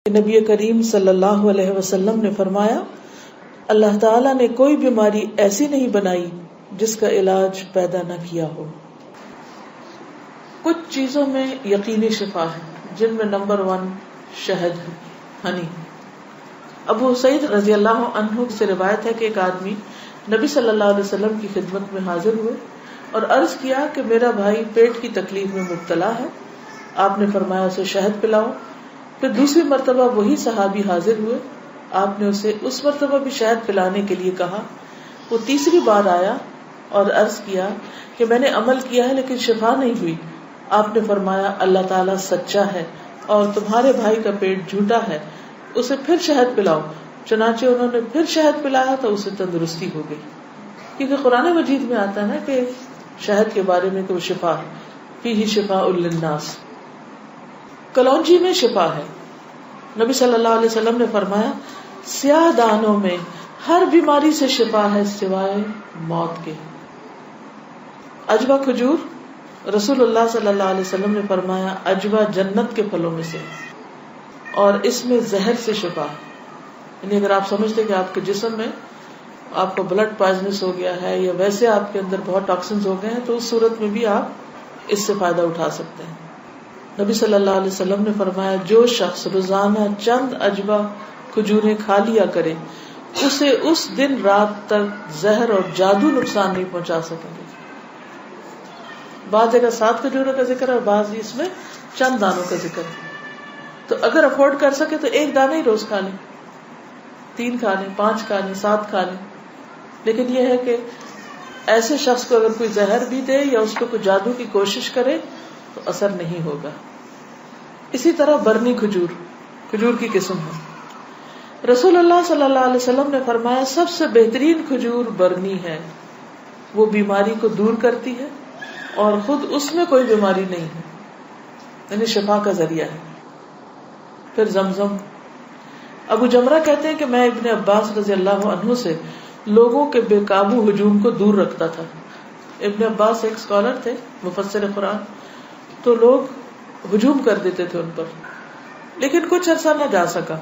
نبی کریم صلی اللہ علیہ وسلم نے فرمایا، اللہ تعالیٰ نے کوئی بیماری ایسی نہیں بنائی جس کا علاج پیدا نہ کیا ہو۔ کچھ چیزوں میں یقینی شفا ہے، جن میں نمبر 1 شہد ہے، ہنی۔ ابو سعید رضی اللہ عنہ سے روایت ہے کہ ایک آدمی نبی صلی اللہ علیہ وسلم کی خدمت میں حاضر ہوئے اور عرض کیا کہ میرا بھائی پیٹ کی تکلیف میں مبتلا ہے۔ آپ نے فرمایا اسے شہد پلاؤ۔ پھر دوسری مرتبہ وہی صحابی حاضر ہوئے، آپ نے اسے اس مرتبہ بھی شہد پلانے کے لیے کہا۔ وہ تیسری بار آیا اور عرض کیا کہ میں نے عمل کیا ہے لیکن شفا نہیں ہوئی۔ آپ نے فرمایا اللہ تعالیٰ سچا ہے اور تمہارے بھائی کا پیٹ جھوٹا ہے، اسے پھر شہد پلاؤ۔ چنانچہ انہوں نے پھر شہد پلایا تو اسے تندرستی ہو گئی۔ کیونکہ قرآن مجید میں آتا ہے کہ شہد کے بارے میں کہ وہ شفا ہے، فیہ شفاء للناس۔ کلونجی میں شفا ہے۔ نبی صلی اللہ علیہ وسلم نے فرمایا سیاہ دانوں میں ہر بیماری سے شفا ہے سوائے موت کے۔ عجوہ کھجور، رسول اللہ صلی اللہ علیہ وسلم نے فرمایا عجوہ جنت کے پھلوں میں سے اور اس میں زہر سے شفا ہے۔ یعنی اگر آپ سمجھتے کہ آپ کے جسم میں آپ کو بلڈ پوائزنس ہو گیا ہے یا ویسے آپ کے اندر بہت ٹاکسنز ہو گئے ہیں تو اس صورت میں بھی آپ اس سے فائدہ اٹھا سکتے ہیں۔ نبی صلی اللہ علیہ وسلم نے فرمایا جو شخص روزانہ چند عجوہ کھجوریں کھا لیا کرے اسے اس دن رات تک زہر اور جادو نقصان نہیں پہنچا سکیں گے۔ بعض جگہ 7 کھجوروں کا ذکر ہے اور بعض اس میں چند دانوں کا ذکر ہے۔ تو اگر افورڈ کر سکے تو ایک دانہ ہی روز کھا لیں، 3 کھا لیں، 5 کھا لیں، 7 کھا لیں۔ لیکن یہ ہے کہ ایسے شخص کو اگر کوئی زہر بھی دے یا اس کو کوئی جادو کی کوشش کرے تو اثر نہیں ہوگا۔ اسی طرح برنی کھجور کی قسم ہے۔ رسول اللہ صلی اللہ علیہ وسلم نے فرمایا سب سے بہترین کھجور برنی ہے، وہ بیماری کو دور کرتی ہے اور خود اس میں کوئی بیماری نہیں ہے، یعنی شفا کا ذریعہ ہے۔ پھر زمزم۔ ابو جمرہ کہتے ہیں کہ میں ابن عباس رضی اللہ عنہ سے لوگوں کے بے قابو ہجوم کو دور رکھتا تھا۔ ابن عباس ایک اسکالر تھے، مفسر قرآن، تو لوگ ہجوم کر دیتے تھے ان پر، لیکن کچھ عرصہ نہ جا سکا۔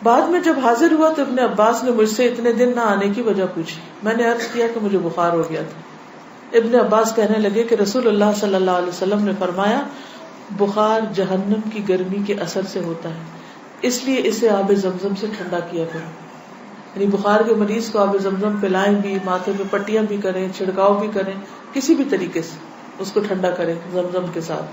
بعد میں جب حاضر ہوا تو ابن عباس نے مجھ سے اتنے دن نہ آنے کی وجہ پوچھی۔ میں نے عرض کیا کہ مجھے بخار ہو گیا تھا۔ ابن عباس کہنے لگے کہ رسول اللہ صلی اللہ علیہ وسلم نے فرمایا بخار جہنم کی گرمی کے اثر سے ہوتا ہے، اس لیے اسے آب زمزم سے ٹھنڈا کیا کرو۔ یعنی بخار کے مریض کو آب زمزم پلائیں بھی، ماتھے پہ پٹیاں بھی کریں، چھڑکاؤ بھی کریں، کسی بھی طریقے سے اس کو ٹھنڈا کریں زمزم کے ساتھ۔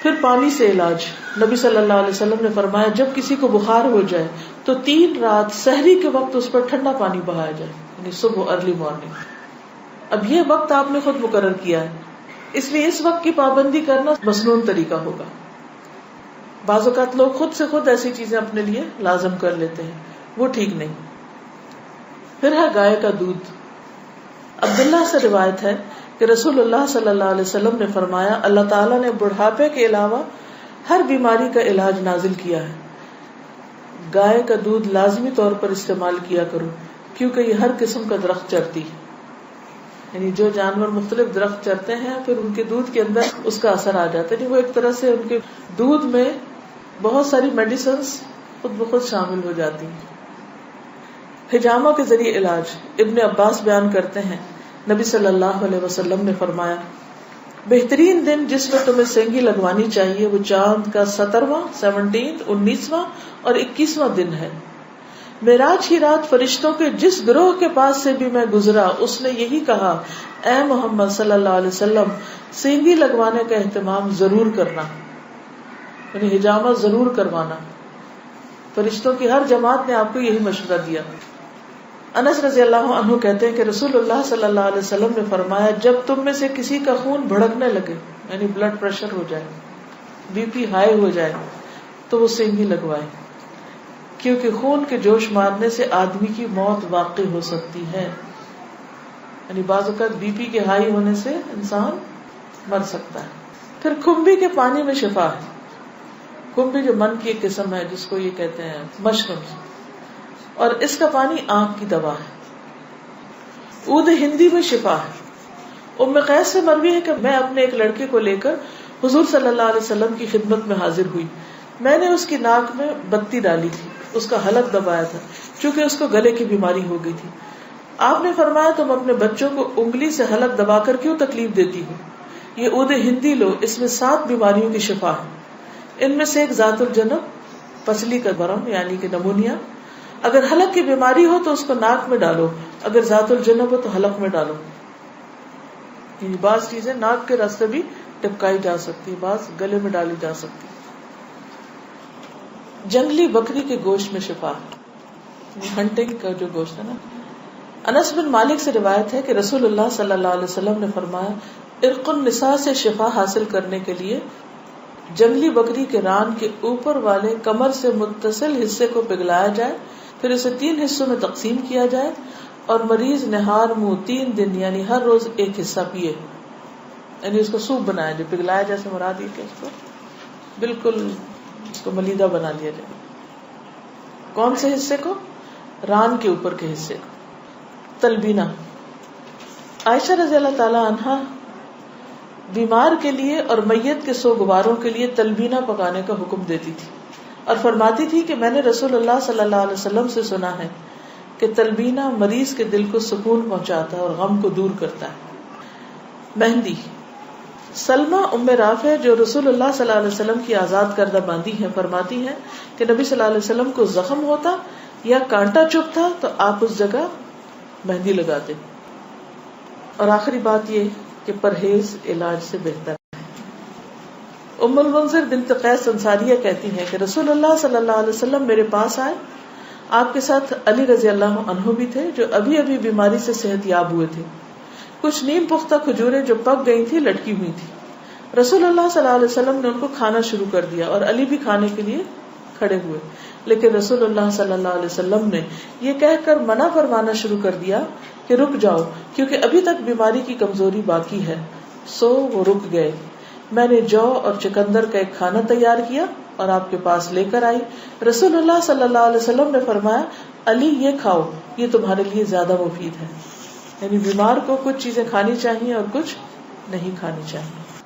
پھر پانی سے علاج۔ نبی صلی اللہ علیہ وسلم نے فرمایا جب کسی کو بخار ہو جائے تو 3 رات سحری کے وقت اس پر ٹھنڈا پانی بہایا جائے، یعنی صبح ارلی مارننگ۔ اب یہ وقت آپ نے خود مقرر کیا ہے، اس لیے اس وقت کی پابندی کرنا مسنون طریقہ ہوگا۔ بعض اوقات لوگ خود سے خود ایسی چیزیں اپنے لیے لازم کر لیتے ہیں، وہ ٹھیک نہیں۔ پھر ہے گائے کا دودھ۔ عبداللہ سے روایت ہے کہ رسول اللہ صلی اللہ علیہ وسلم نے فرمایا اللہ تعالیٰ نے بڑھاپے کے علاوہ ہر بیماری کا علاج نازل کیا ہے۔ گائے کا دودھ لازمی طور پر استعمال کیا کرو کیونکہ یہ ہر قسم کا درخت چرتی ہے، یعنی جو جانور مختلف درخت چرتے ہیں پھر ان کے دودھ کے اندر اس کا اثر آ جاتا ہے، یعنی وہ ایک طرح سے ان کے دودھ میں بہت ساری میڈیسنز خود بخود شامل ہو جاتی ہیں۔ حجامہ کے ذریعے علاج۔ ابن عباس بیان کرتے ہیں نبی صلی اللہ علیہ وسلم نے فرمایا بہترین دن جس میں تمہیں سینگی لگوانی چاہیے وہ چاند کا 17واں، 19واں اور 21واں دن ہے۔ معراج کی رات فرشتوں کے جس گروہ کے پاس سے بھی میں گزرا اس نے یہی کہا اے محمد صلی اللہ علیہ وسلم سینگی لگوانے کا اہتمام ضرور کرنا، یعنی حجامہ ضرور کروانا۔ فرشتوں کی ہر جماعت نے آپ کو یہی مشورہ دیا۔ انس رضی اللہ عنہ کہتے ہیں کہ رسول اللہ صلی اللہ علیہ وسلم نے فرمایا جب تم میں سے کسی کا خون بھڑکنے لگے، یعنی بلڈ پریشر ہو جائے، بی پی ہائی ہو جائے، تو وہ سینگی لگوائے، کیونکہ خون کے جوش مارنے سے آدمی کی موت واقع ہو سکتی ہے۔ یعنی بعض اوقات بی پی کے ہائی ہونے سے انسان مر سکتا ہے۔ پھر کھمبی کے پانی میں شفا ہے۔ کھمبی جو من کی ایک قسم ہے جس کو یہ کہتے ہیں مشروم، اور اس کا پانی آنکھ کی دوا ہے۔ عود ہندی میں شفا ہے۔ ام قیس سے مروی ہے کہ میں اپنے ایک لڑکے کو لے کر حضور صلی اللہ علیہ وسلم کی خدمت میں حاضر ہوئی۔ میں نے اس کی ناک میں بتی ڈالی تھی، اس کا حلق دبایا تھا، چونکہ اس کو گلے کی بیماری ہو گئی تھی. آپ نے فرمایا تم اپنے بچوں کو انگلی سے حلق دبا کر کیوں تکلیف دیتی ہو؟ یہ عود ہندی لو، اس میں 7 بیماریوں کی شفا ہے. ان میں سے ایک ذات الجنب، پسلی کا برم یعنی کہ نمونیا. اگر حلق کی بیماری ہو تو اس کو ناک میں ڈالو، اگر ذات الجنب ہو تو حلق میں ڈالو. یعنی بعض چیزیں ناک کے راستے بھی ٹپکائی جا سکتی، بعض گلے میں ڈالی جا سکتی. جنگلی بکری کے گوشت میں شفا، ہنٹنگ کا جو گوشت ہے نا. انس بن مالک سے روایت ہے کہ رسول اللہ صلی اللہ علیہ وسلم نے فرمایا ارق النساء سے شفا حاصل کرنے کے لیے جنگلی بکری کے ران کے اوپر والے کمر سے متصل حصے کو پگھلایا جائے، پھر اسے 3 حصوں میں تقسیم کیا جائے اور مریض نہار منہ 3 دن یعنی ہر روز ایک حصہ پیے. یعنی اس کو سوپ بنایا جائے، پگھلایا جیسے مراد یہ کہ اس کو بالکل اس کو ملیدہ بنا لیا جائے. کون سے حصے کو؟ ران کے اوپر کے حصے کو. تلبینہ. عائشہ رضی اللہ تعالی عنہا بیمار کے لیے اور میت کے سوگواروں کے لیے تلبینہ پکانے کا حکم دیتی تھی اور فرماتی تھی کہ میں نے رسول اللہ صلی اللہ علیہ وسلم سے سنا ہے کہ تلبینہ مریض کے دل کو سکون پہنچاتا ہے اور غم کو دور کرتا ہے. مہندی. سلمہ ام رافع جو رسول اللہ صلی اللہ علیہ وسلم کی آزاد کردہ باندی ہیں فرماتی ہیں کہ نبی صلی اللہ علیہ وسلم کو زخم ہوتا یا کانٹا چبھتا تو آپ اس جگہ مہندی لگاتے. اور آخری بات یہ کہ پرہیز علاج سے بہتر ہے. ام المنذر بنت قیس انصاریہ کہتی ہیں کہ رسول اللہ صلی اللہ علیہ وسلم میرے پاس آئے. آپ کے ساتھ علی رضی اللہ عنہ بھی تھے جو ابھی ابھی بیماری سے صحت یاب ہوئے تھے. کچھ نیم پختہ کھجوریں جو پک گئی تھی لٹکی ہوئی تھی. رسول اللہ صلی اللہ علیہ وسلم نے ان کو کھانا شروع کر دیا اور علی بھی کھانے کے لیے کھڑے ہوئے، لیکن رسول اللہ صلی اللہ علیہ وسلم نے یہ کہہ کر منع فرمانا شروع کر دیا کہ رک جاؤ کیونکہ ابھی تک بیماری کی کمزوری باقی ہے. سو وہ رک گئے. میں نے جو اور چکندر کا ایک کھانا تیار کیا اور آپ کے پاس لے کر آئی. رسول اللہ صلی اللہ علیہ وسلم نے فرمایا علی یہ کھاؤ، یہ تمہارے لیے زیادہ مفید ہے. یعنی بیمار کو کچھ چیزیں کھانی چاہیے اور کچھ نہیں کھانی چاہیے.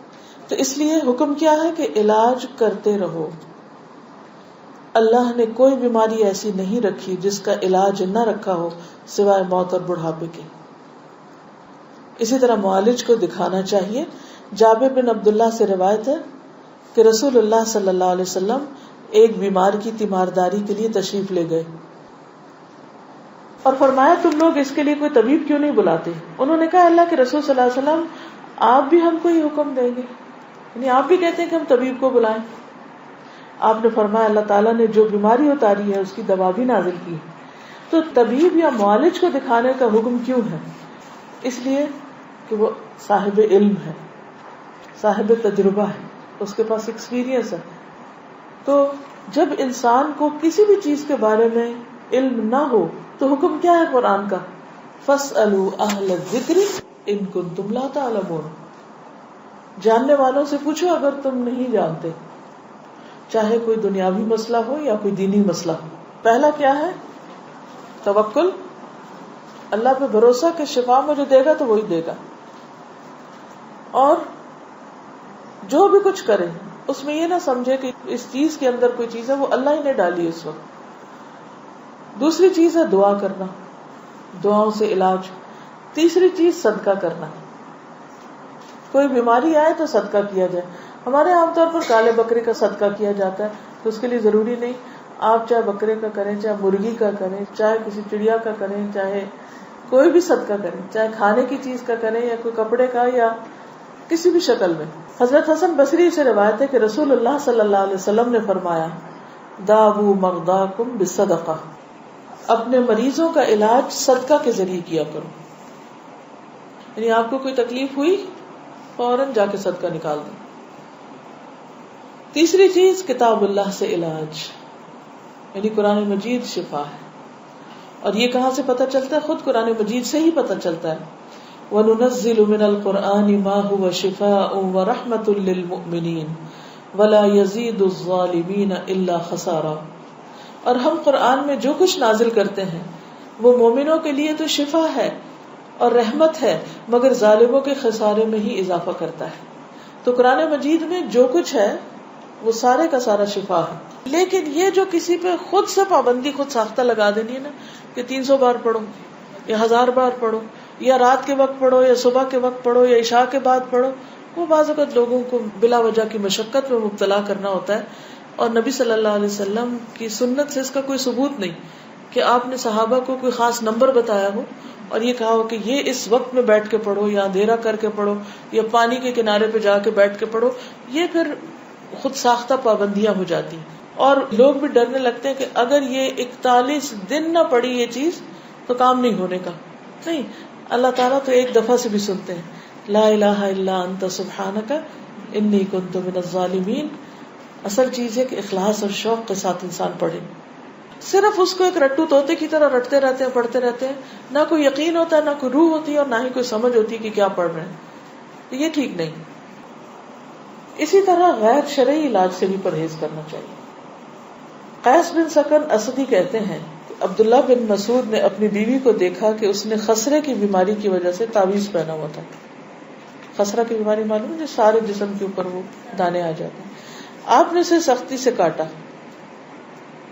تو اس لیے حکم کیا ہے کہ علاج کرتے رہو. اللہ نے کوئی بیماری ایسی نہیں رکھی جس کا علاج نہ رکھا ہو سوائے موت اور بڑھاپے کے. اسی طرح معالج کو دکھانا چاہیے. جابر بن عبداللہ سے روایت ہے کہ رسول اللہ صلی اللہ علیہ وسلم ایک بیمار کی تیمارداری کے لیے تشریف لے گئے اور فرمایا تم لوگ اس کے لیے کوئی طبیب کیوں نہیں بلاتے؟ انہوں نے کہا اللہ کے رسول صلی اللہ علیہ وسلم آپ بھی ہم کو یہ حکم دیں گے، یعنی آپ بھی کہتے ہیں کہ ہم طبیب کو بلائیں. آپ نے فرمایا اللہ تعالیٰ نے جو بیماری اتاری ہے اس کی دوا بھی نازل کی. تو طبیب یا معالج کو دکھانے کا حکم کیوں ہے؟ اس لیے کہ وہ صاحب علم ہے، صاحب تجربہ ہے، اس کے پاس ایکسپیرینس ہے. تو جب انسان کو کسی بھی چیز کے بارے میں علم نہ ہو تو حکم کیا ہے قرآن کا؟ فَاسْأَلُوا أَهْلَ الذِّكْرِ إِن كُنتُمْ لَا تَعْلَمُونَ. جاننے والوں سے پوچھو اگر تم نہیں جانتے، چاہے کوئی دنیاوی مسئلہ ہو یا کوئی دینی مسئلہ ہو. پہلا کیا ہے؟ توکل، اللہ پہ بھروسہ کہ شفا مجھے دے گا تو وہی دے گا. اور جو بھی کچھ کرے اس میں یہ نہ سمجھے کہ اس چیز کے اندر کوئی چیز ہے وہ اللہ ہی نے ڈالی اس وقت. دوسری چیز ہے دعا کرنا، دعاؤں سے علاج. تیسری چیز صدقہ کرنا. کوئی بیماری آئے تو صدقہ کیا جائے. ہمارے عام طور پر کالے بکرے کا صدقہ کیا جاتا ہے، تو اس کے لیے ضروری نہیں آپ چاہے بکرے کا کریں، چاہے مرغی کا کریں، چاہے کسی چڑیا کا کریں، چاہے کوئی بھی صدقہ کریں، چاہے کھانے کی چیز کا کریں یا کوئی کپڑے کا یا کسی بھی شکل میں. حضرت حسن بصری سے روایت ہے کہ رسول اللہ صلی اللہ علیہ وسلم نے فرمایا داؤ مرضاکم بالصدقہ، اپنے مریضوں کا علاج صدقہ کے ذریعے کیا کرو. یعنی آپ کو کوئی تکلیف ہوئی فوراً جا کے صدقہ نکال دیں. تیسری چیز کتاب اللہ سے علاج، یعنی قرآن مجید شفا ہے. اور یہ کہاں سے پتہ چلتا ہے؟ خود قرآن مجید سے ہی پتہ چلتا ہے. وَنُنَزِّلُ مِنَ الْقُرْآنِ مَا هُوَ شِفَاءٌ وَرَحْمَةٌ لِّلْمُؤْمِنِينَ وَلَا يَزِيدُ الظَّالِمِينَ إِلَّا خَسَارًا. اور ہم قرآن میں جو کچھ نازل کرتے ہیں وہ مومنوں کے لیے تو شفا ہے اور رحمت ہے، مگر ظالموں کے خسارے میں ہی اضافہ کرتا ہے. تو قرآن مجید میں جو کچھ ہے وہ سارے کا سارا شفا ہے. لیکن یہ جو کسی پہ خود سے پابندی خود ساختہ لگا دینی ہے نا کہ 300 بار پڑھو یا 1000 بار پڑھو یا رات کے وقت پڑھو یا صبح کے وقت پڑھو یا عشاء کے بعد پڑھو، وہ بعض اوقات لوگوں کو بلا وجہ کی مشقت میں مبتلا کرنا ہوتا ہے. اور نبی صلی اللہ علیہ وسلم کی سنت سے اس کا کوئی ثبوت نہیں کہ آپ نے صحابہ کو کوئی خاص نمبر بتایا ہو اور یہ کہا ہو کہ یہ اس وقت میں بیٹھ کے پڑھو یا اندھیرا کر کے پڑھو یا پانی کے کنارے پہ جا کے بیٹھ کے پڑھو. یہ پھر خود ساختہ پابندیاں ہو جاتی ہیں اور لوگ بھی ڈرنے لگتے ہیں کہ اگر یہ 41 دن نہ پڑی یہ چیز تو کام نہیں ہونے کا. نہیں، اللہ تعالیٰ تو ایک دفعہ سے بھی سنتے ہیں. لا الہ الا انت سبحانک انی کنت من الظالمین. اصل چیز ہے کہ اخلاص اور شوق کے ساتھ انسان پڑھے. صرف اس کو ایک رٹو طوطے کی طرح رٹتے رہتے ہیں، پڑھتے رہتے ہیں، نہ کوئی یقین ہوتا ہے، نہ کوئی روح ہوتی ہے اور نہ ہی کوئی سمجھ ہوتی ہے کہ کیا پڑھ رہے ہیں. یہ ٹھیک نہیں. اسی طرح غیر شرعی علاج سے بھی پرہیز کرنا چاہیے. قیس بن سکن اسدی کہتے ہیں کہ عبداللہ بن مسعود نے اپنی بیوی کو دیکھا کہ اس نے خسرے کی بیماری کی وجہ سے تعویذ پہنا ہوا تھا. خسرہ کی بیماری معلوم ہے، سارے جسم کے اوپر وہ دانے آ جاتے ہیں. آپ نے اسے سختی سے کاٹا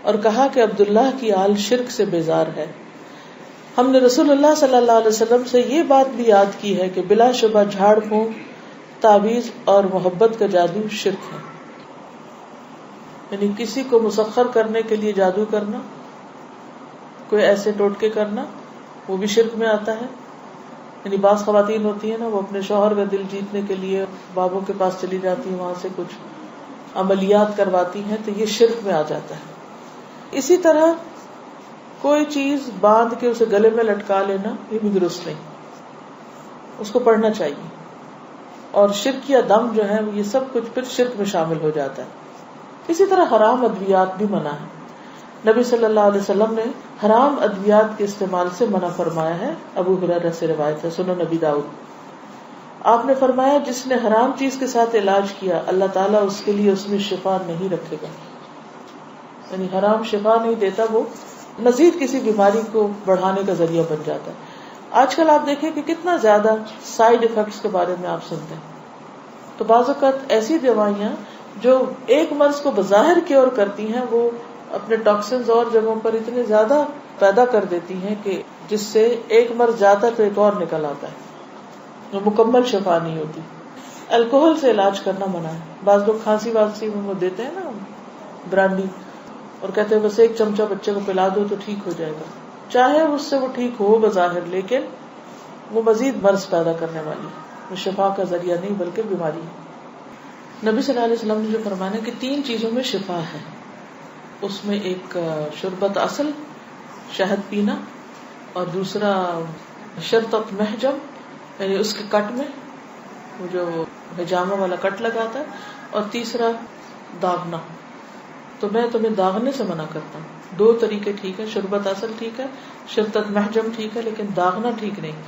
اور کہا کہ عبداللہ کی آل شرک سے بیزار ہے. ہم نے رسول اللہ صلی اللہ علیہ وسلم سے یہ بات بھی یاد کی ہے کہ بلا شبہ جھاڑ پھونک، تعویذ اور محبت کا جادو شرک ہے. یعنی کسی کو مسخر کرنے کے لیے جادو کرنا، کوئی ایسے ٹوٹکے کرنا، وہ بھی شرک میں آتا ہے. یعنی بعض خواتین ہوتی ہیں نا، وہ اپنے شوہر کا دل جیتنے کے لیے بابوں کے پاس چلی جاتی ہیں، وہاں سے کچھ عملیات کرواتی ہیں، تو یہ شرک میں آ جاتا ہے. اسی طرح کوئی چیز باندھ کے اسے گلے میں لٹکا لینا، یہ بھی درست نہیں. اس کو پڑھنا چاہیے. اور شرک یا دم جو ہے یہ سب کچھ پھر شرک میں شامل ہو جاتا ہے. اسی طرح حرام ادویات بھی منع ہے. نبی صلی اللہ علیہ وسلم نے حرام ادویات کے استعمال سے منع فرمایا ہے. ابو ہریرہ سے روایت ہے، سنن نبی داؤد. آپ نے فرمایا جس نے حرام چیز کے ساتھ علاج کیا اللہ تعالیٰ اس کے لیے اس میں شفا نہیں رکھے گا. یعنی حرام شفا نہیں دیتا، وہ مزید کسی بیماری کو بڑھانے کا ذریعہ بن جاتا ہے. آج کل آپ دیکھیں کہ کتنا زیادہ سائیڈ ایفیکٹس کے بارے میں آپ سنتے ہیں. تو بعض اوقات ایسی دوائیاں جو ایک مرض کو بظاہر کیور کرتی ہیں، وہ اپنے ٹاکسنز اور جگہوں پر اتنے زیادہ پیدا کر دیتی ہیں کہ جس سے ایک مرض جاتا ہے تو ایک اور نکل آتا ہے، جو مکمل شفا نہیں ہوتی. الکوہل سے علاج کرنا منع ہے. بعض لوگ کھانسی وانسی میں وہ دیتے ہیں نا برانڈی، اور کہتے ہیں بس ایک چمچہ بچے کو پلا دو تو ٹھیک ہو جائے گا. چاہے اس سے وہ ٹھیک ہو بظاہر، لیکن وہ مزید مرض پیدا کرنے والی ہے. وہ شفا کا ذریعہ نہیں بلکہ بیماری ہے. نبی صلی اللہ علیہ وسلم نے جو فرمایا کہ 3 چیزوں میں شفا ہے، اس میں ایک شربت اصل، شہد پینا، اور دوسرا شرطت محجم، یعنی اس کے کٹ میں وہ جو حجامہ والا کٹ لگاتا ہے، اور تیسرا داغنا. تو میں تمہیں داغنے سے منع کرتا ہوں. 2 طریقے ٹھیک ہے، شربت اصل ٹھیک ہے، شرطت محجم ٹھیک ہے، لیکن داغنا ٹھیک نہیں.